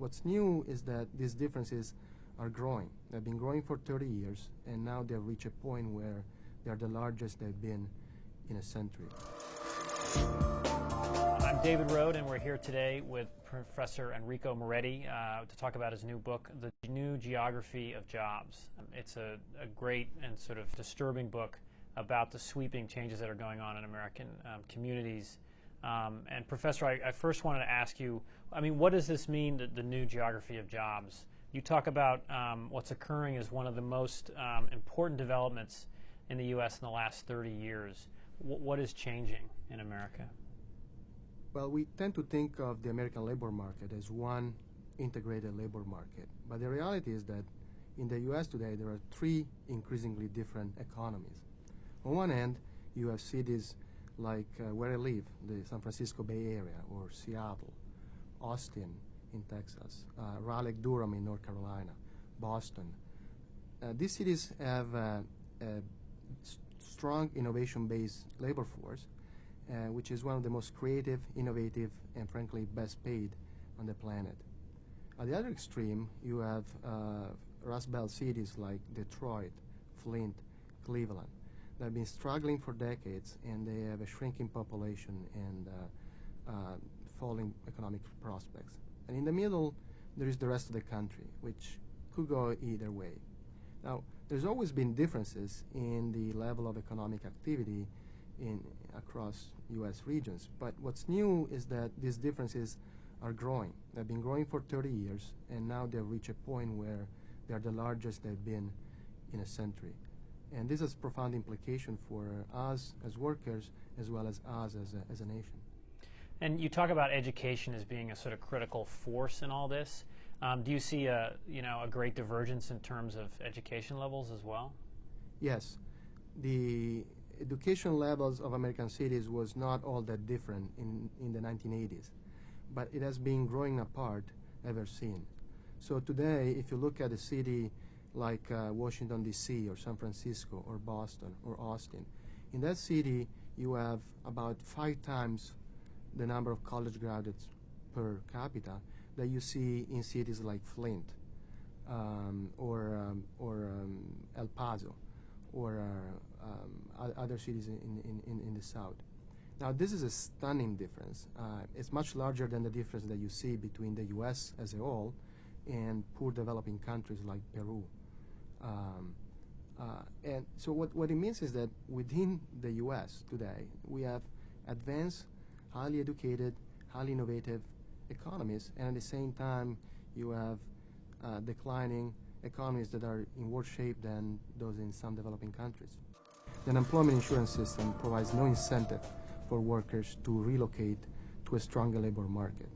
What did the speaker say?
what's new is that these differences are growing. They've been growing for 30 years, and now they've reached a point where they are the largest they've been in a century. I'm David Rode, and we're here today with Professor Enrico Moretti to talk about his new book, The New Geography of Jobs. It's a great and sort of disturbing book about the sweeping changes that are going on in American communities. And Professor, I first wanted to ask you, what does this mean, the new geography of jobs? You talk about what's occurring as one of the most important developments in the U.S. in the last 30 years. What is changing in America? Well, we tend to think of the American labor market as one integrated labor market. But the reality is that in the U.S. today, there are three increasingly different economies. On one end, you have cities like where I live, the San Francisco Bay Area, or Seattle, Austin in Texas, Raleigh-Durham in North Carolina, Boston. These cities have a strong innovation-based labor force, which is one of the most creative, innovative, and frankly best paid on the planet. At the other extreme, you have Rust Belt cities like Detroit, Flint, Cleveland. They've been struggling for decades, and they have a shrinking population and falling economic prospects. And in the middle, there is the rest of the country, which could go either way. Now, there's always been differences in the level of economic activity across U.S. regions, but what's new is that these differences are growing. They've been growing for 30 years, and now they've reached a point where they are the largest they've been in a century. And this has profound implication for us as workers as well as us as a nation. And you talk about education as being a sort of critical force in all this. Do you see a great divergence in terms of education levels as well? Yes. The education levels of American cities was not all that different in the 1980s, but it has been growing apart ever since. So today, if you look at a city like Washington, D.C., or San Francisco, or Boston, or Austin, in that city you have about 5 times the number of college graduates per capita that you see in cities like Flint or El Paso or other cities in the South. Now, this is a stunning difference. It's much larger than the difference that you see between the U.S. as a whole and poor developing countries like Peru. And so what it means is that within the U.S. today, we have advanced, highly educated, highly innovative economies, and at the same time, you have declining economies that are in worse shape than those in some developing countries. The unemployment insurance system provides no incentive for workers to relocate to a stronger labor market.